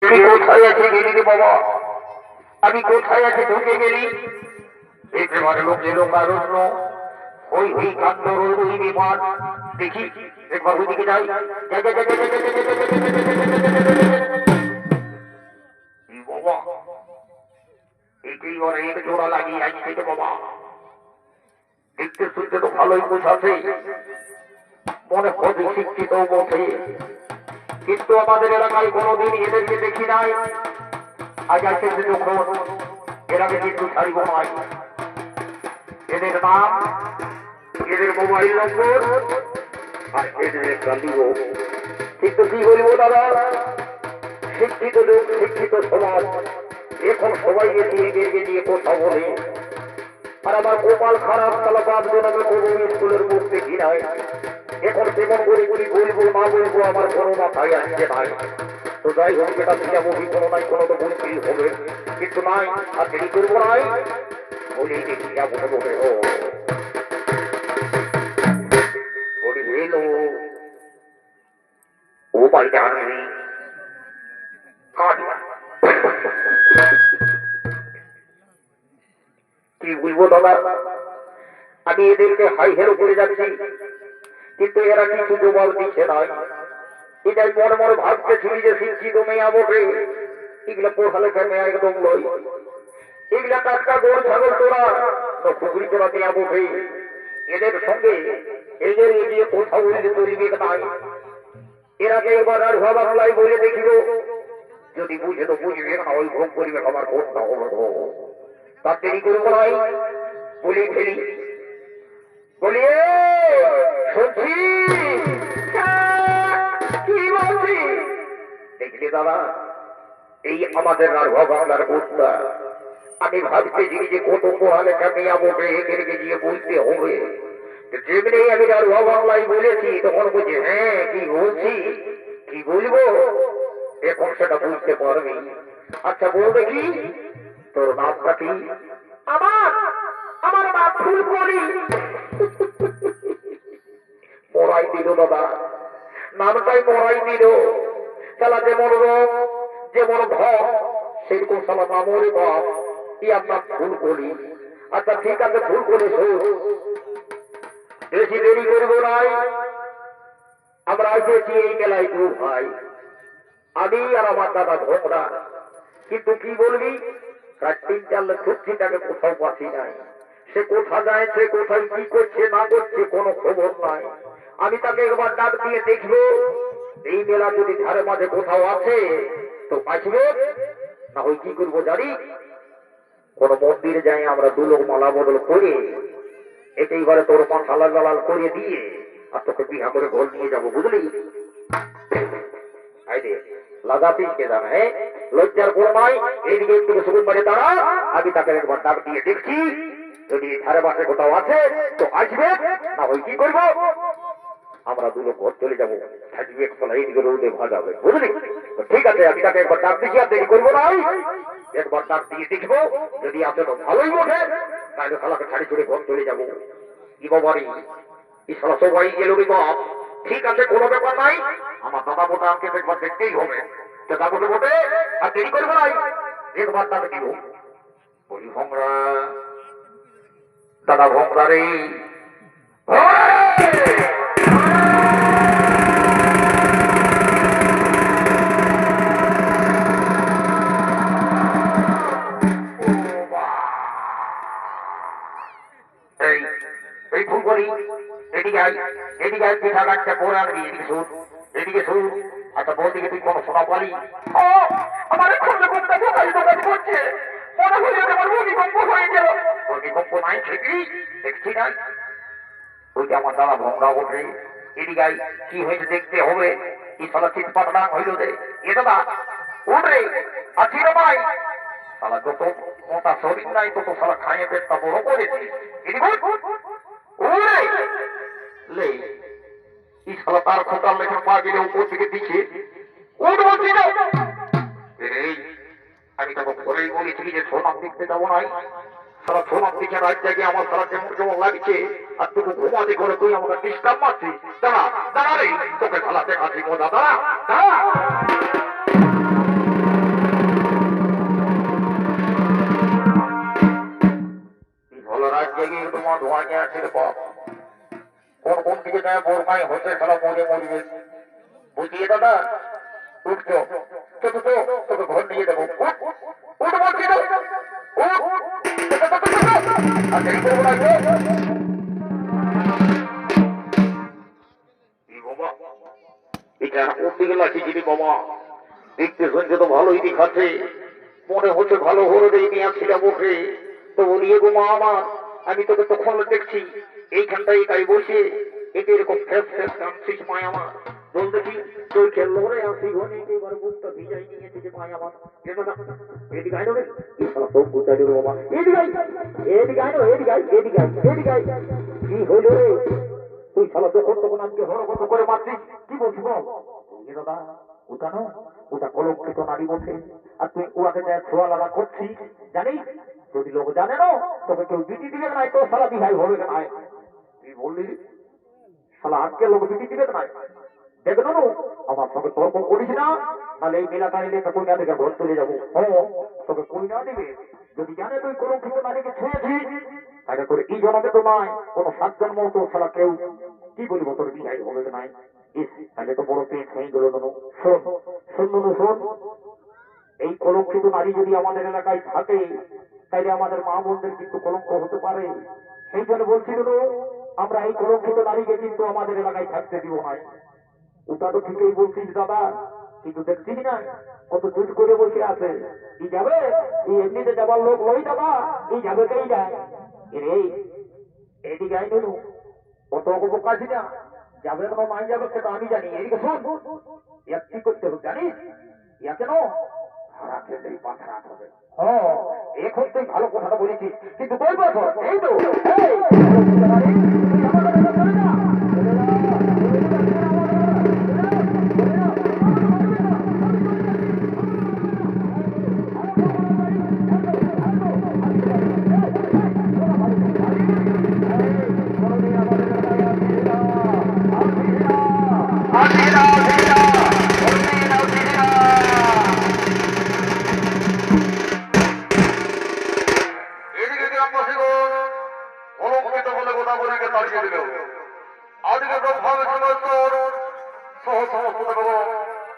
তুমি কোথায় আছে গেলি রে বাবা? আমি কোথায় আছে ঢুকে গেলি? একেবারে লোক যে লোক আরণ্য ওই ওই কান্দ ওই বিমান দেখি একবার ওইদিকে যাই। বাবা একেবারে এক জোড়া লাগিয়ে আসছে রে বাবা। দেখতে শুনতে তো ভালোই বোঝাচ্ছে, মনে হয় শিক্ষিত বটে, কিন্তু আমাদের এলাকায় কোনোদিন এদেরকে দেখি নাই। আজ আসছে যখন এর আগে কিন্তু ছাড়িব নাই। এদের নাম, এদের মোবাইল নম্বর আর এদের একটা দিব। কিন্তু কি বলব দাদা, শিক্ষিত লোক শিক্ষিত সমাজ এখন সবাইকে দিয়ে কথা বলে। আর আমার গোপাল খারাপ তালা বাপ জনাবে কোনো স্কুলের মুখ দেখি নাই। এখন তেমন করে বলি বলবো না বলবো আমার কোনো মাথায় আসছে নাই। তো যাই হোক, এটা ক্রীড়ামুখী কোনো নাই, কোনো তো বলতেই হবে, কিন্তু নাই আর দেরি করবো নাই বলেই দেখি যাবো বলে। ও বলি এলো ও বাড়িতে আনবি কি বলবো দাদা, আমি এদেরকে হাই হেরো করে যাচ্ছি, কিন্তু এরা কিছু জবাব দিচ্ছে না। এটাই মনে মনে ভাবতেছি যে শিক্ষিত মেয়া বটে, এগুলা পড়ালেখা মেয়া একদম লই, এগুলা টাটকা গরু ছাগল তোরা পুকুরি তোরা মেয়া বটে। এদের সঙ্গে এদের এগিয়ে কোথাও বলতে পরিবেশ নাই। এরাকে এবার আর বাংলায় বলে দেখিব, যদি বুঝে তো বুঝবে না, ওই ভোগ পরিবেশ আমার করতে হবে। তার দেরি করবো নাই, বলি ফেলি বলি শুনছি কি বলছি। দেখলি দাদা, এই আমাদের রাঢ়ুয়া বাংলার বোধটা আমি ভাবতেছি যে কত পড়ালেখা মেয়া বটে, এদেরকে গিয়ে বলতে হবে। যেমনি আমি রাঢ়ুয়া বাংলায় বলেছি তখন বলছি হ্যাঁ কি বলছি, কি বলবো, এখন সেটা বুঝতে পারবি। আচ্ছা বল দেখি তোর নামটা কি? আমার আমার নাম ফুলকলি। মরাই দিল দাদা, নামটাই মরাই দিল। সালা যেমন রং যেমন ঘর সেরকম সালা নামরে বাপ, কি আপনার ফুলকলি। আচ্ছা ঠিক আছে ফুলকলি, বেশি দেরি করবো নাই। আমরা এসেছি এই মেলায় দু ভাই, আমি আর আমার দাদা ভোমরা। কিন্তু কি বলবি, প্রায় 3-4 লাখ ছুটিটাকে কোথাও পাচ্ছি নাই। সে কোথা যায়, সে কোথায় কি করছে না করছে কোনো খবর নাই। আমি তাকে একবার ডাক দিয়ে দেখবো, এই মেলা যদি ধারে মাঝে কোথাও আছে তো বাঁচবে, না ওই কি করবো জানি, কোন মন্দিরে যাই আমরা দু লোক মালা বদল করে এটাই ঘরে তোর পা সালাল লাল করে দিয়ে আর তোকে বিহা করে ঘর নিয়ে যাবো, বুঝলি? লাগাতিস কে জানা, হ্যাঁ লজ্জার কোনো নয়। এইদিকে একটু সুগুন বাড়ি দাঁড়া, আমি তাকে একবার ডাক দিয়ে দেখছি, যদি ধারে পাশে কোথাও আছে তো আসবে, না ওই কি করবো, আমরা দু লোক ঘর চলে যাবো, থাকবে এইদিকে রোদে ভাজাবে, বুঝলি? ঠিক আছে, আমি তাকে একবার ডাক দিচ্ছি, আর দেরি করবো না, একবার ডাক দিয়ে দেখবো, যদি আছে তো ভালোই ওঠে, তাহলে শালাকে ছাড়ি ছুড়ে ঘর চলে যাবো। কি বাবারি, এই শালা সবাই গেল রে বাপ। ঠিক আছে কোনো ব্যাপার নাই, আমার দাদা মোটা আমাকে একবার দেখতেই হবে। তো দাদা বটে, আর দেরি করবো নাই, একবার ডাক দিব। বলি ভোমরা, দাদা ভোমরা রে, এই ফুলকলি এদিকে আয়, এদিকে আয়, পিঠা গাছটা পরে আনবি, এদিকে শুন, এদিকে শুন। আচ্ছা বল দিকে তুই কোনো শোনা পালি? আমার করছে, মনে হলো আমার ভূমিকম্প হয়ে গেল। ভূমিকম্প নাই ঠিকই দেখছি নাই, ওইটা আমার দাদা ভোমরা ওঠে। এদিকে আয়, কি হয়েছে দেখতে হবে। এই সালা চিৎপাত না হইল রে, এ দাদা উঠে আছি রে ভাই। সালা যত মোটা শরীর নাই তত সালা খাইয়ে পেটটা বড় করেছি। তার খোঁটার লেখা পা গেলে উপর থেকে দিচ্ছে, আমি তখন পরেই বলেছি যে সোনাম দেখতে যাবো নাই। সারা সোনাম দিকে রাত জায়গায় আমার সারা কেমন কেমন লাগছে, আর তুমি ঘুমাতে করে তুই আমাকে ডিস্টার্ব মারছিস। দাঁড়া দাঁড়া রে, তোকে সালা দেখাচ্ছি মজা, দাঁড়া দাঁড়া। মেয়ে বোরমাই হচ্ছে সারা মরে মরবে বুঝিয়ে দাদা উঠছো তোকে তো তোকে ঘর নিয়ে দেবো উঠ বলছি তো আর দেরি করবো না বাবা এটা কোন দিকে লাগছে যদি বাবা দেখতে শুনছে তো ভালোই দেখাচ্ছে মনে হচ্ছে ভালো হলো রে নিয়ে ছিল মুখে তো বলিয়ে গো মা আমার আমি তোকে তখন দেখছি এইখানটাই তাই বসে একে এরকম ফ্রেশ ফ্রেশ কাঁদছিস মায় আমার বল দেখি তুই খেললো রে আসি ঘনে এবার বুকটা ভিজাই নিয়েছে যে মায় আমার এদিকে আইনো রে সব বুঝাই দেবো বাবা এদিকে আইনো এদিকে কি হইল রে তুই শালা যখন তখন আজকে হরগত করে মারছিস কি বলছি বল দাদা ওটা না ওটা কলঙ্কিত নারী বলছে আর তুই ওরাকে যায় ছোঁয়া লাগা করছিস জানিস যদি লোক জানে না তোকে কেউ বিটি দিবে নাই তো শালা বিহাই হবে না তুই বললি শালা আজকে লোক বিটি দিবে নাই দেখে না আমার সঙ্গে তর্ক করিস না তাহলে এই মেলাটাই লেখা কইনা থেকে ভোট চলে যাবো তোকে কইনা দিবে যদি জানে তুই কলঙ্কিত নারীকে ছুঁয়েছিস তাকে করে এই জনকে তো নয় কোনো 7 জন্ম তো শালা কেউ কি বলবো তোর বিহাই হবে নাই তাহলে তো বড় পেট হয়ে গেল শোন এই কলঙ্কিত নারী যদি আমাদের এলাকায় থাকে তাইলে আমাদের মা বোনদের কিন্তু কলঙ্ক হতে পারে সেই জন্য বলছিল আমরা এই কলঙ্কিত নারীকে কিন্তু আমাদের এলাকায় থাকতে দিব না ওটা তো ঠিকই বলছিস দাদা কিন্তু দেখছিস না কত জুট করে বসে আছে কি যাবে এই এমনিতে যাবার লোক লই দাদা এই যাবে কেই যায় এদিকে আই নুনু কত অপকাশি না যাবে তোমার মাই যাবে সেটা আমি জানি এদিকে শোন কি করতে হবে জানিস ইয়া কেন ভাড়া খেতেই পাথা হবে এখন তুই ভালো কথাটা বলেছিস কিন্তু কই বছর এই তো